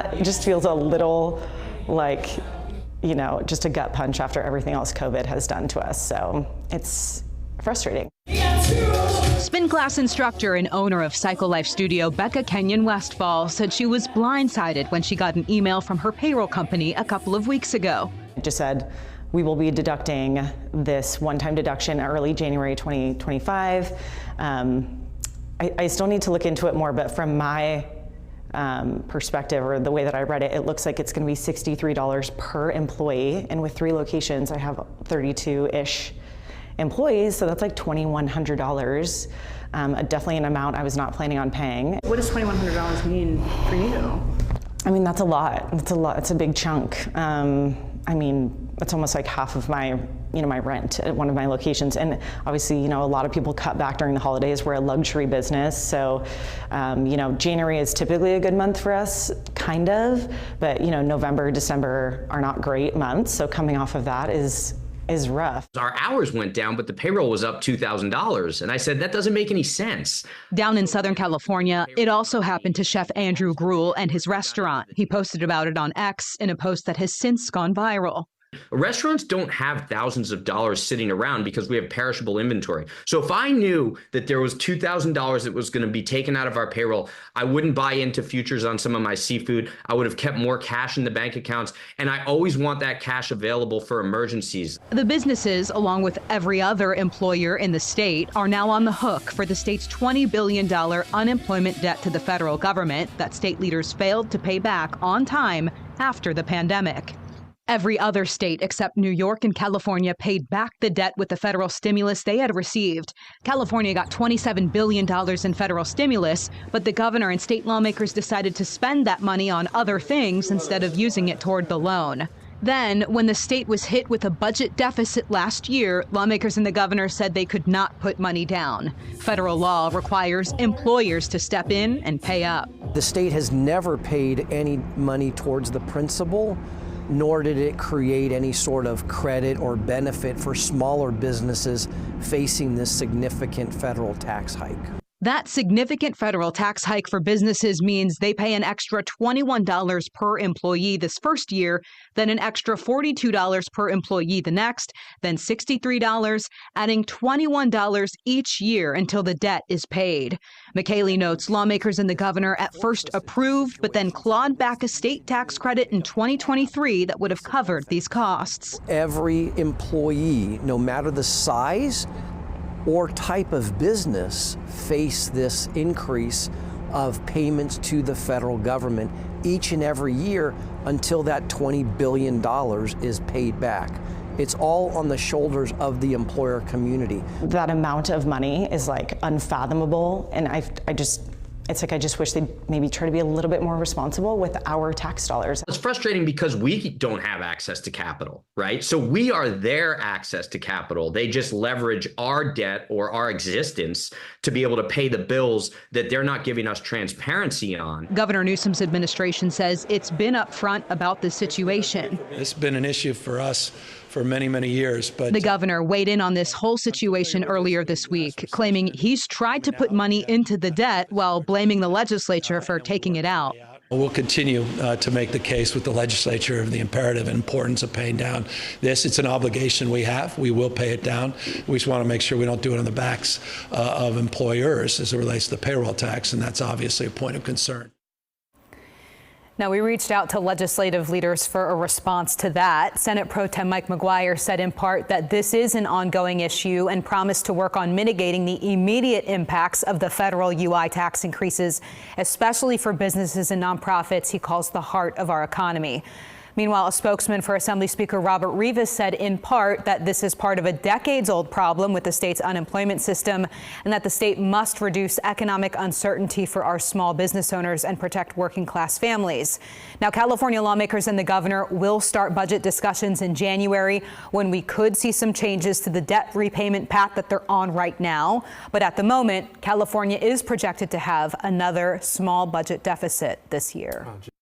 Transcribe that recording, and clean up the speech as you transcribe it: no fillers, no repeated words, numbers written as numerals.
that, it just feels a little like, you know, just a gut punch after everything else COVID has done to us. So it's frustrating. Spin class instructor and owner of Cycle Life Studio, Becca Kenyon Westfall, said she was blindsided when she got an email from her payroll company a couple of weeks ago. It just said, we will be deducting this one-time deduction early January 2025. I still need to look into it more, but from my perspective, or the way that I read it, it looks like it's going to be $63 per employee. And with 3 locations, I have 32-ish employees, so that's like $2,100. Definitely an amount I was not planning on paying. What does $2,100 mean for you? I mean, that's a lot. It's a lot. It's a big chunk. I mean, it's almost like half of my, my rent at one of my locations. And obviously, a lot of people cut back during the holidays. We're a luxury business. So, January is typically a good month for us, kind of, but November, December are not great months. So coming off of that is rough. Our hours went down, but the payroll was up $2,000. And I said, that doesn't make any sense. Down in Southern California, it also happened to Chef Andrew Gruel and his restaurant. He posted about it on X in a post that has since gone viral. Restaurants don't have thousands of dollars sitting around because we have perishable inventory. So if I knew that there was $2,000 that was going to be taken out of our payroll, I wouldn't buy into futures on some of my seafood. I would have kept more cash in the bank accounts. And I always want that cash available for emergencies. The businesses, along with every other employer in the state, are now on the hook for the state's $20 billion unemployment debt to the federal government that state leaders failed to pay back on time after the pandemic. Every other state except New York and California paid back the debt with the federal stimulus they had received. California got $27 billion in federal stimulus, but the governor and state lawmakers decided to spend that money on other things instead of using it toward the loan. Then, when the state was hit with a budget deficit last year, lawmakers and the governor said they could not put money down. Federal law requires employers to step in and pay up. The state has never paid any money towards the principal, nor did it create any sort of credit or benefit for smaller businesses facing this significant federal tax hike. That significant federal tax hike for businesses means they pay an extra $21 per employee this first year, then an extra $42 per employee the next, then $63, adding $21 each year until the debt is paid. McKaylee notes lawmakers and the governor at first approved, but then clawed back a state tax credit in 2023 that would have covered these costs. Every employee, no matter the size or type of business, face this increase of payments to the federal government each and every year until that $20 billion is paid back. It's all on the shoulders of the employer community. That amount of money is like unfathomable, and it's like I just wish they'd maybe try to be a little bit more responsible with our tax dollars. It's frustrating because we don't have access to capital, right? So we are their access to capital. They just leverage our debt or our existence to be able to pay the bills that they're not giving us transparency on. Governor Newsom's administration says it's been upfront about the situation. It's been an issue for us for many, many years. But the governor weighed in on this whole situation earlier this week, claiming he's tried to put money into the debt while blaming the legislature for taking it out. We'll continue to make the case with the legislature of the imperative and importance of paying down this. It's an obligation we have. We will pay it down. We just want to make sure we don't do it on the backs of employers as it relates to the payroll tax, and that's obviously a point of concern. Now, we reached out to legislative leaders for a response to that. Senate Pro Tem Mike McGuire said in part that this is an ongoing issue and promised to work on mitigating the immediate impacts of the federal UI tax increases, especially for businesses and nonprofits he calls the heart of our economy. Meanwhile, a spokesman for Assembly Speaker Robert Rivas said in part that this is part of a decades-old problem with the state's unemployment system and that the state must reduce economic uncertainty for our small business owners and protect working-class families. Now, California lawmakers and the governor will start budget discussions in January when we could see some changes to the debt repayment path that they're on right now. But at the moment, California is projected to have another small budget deficit this year.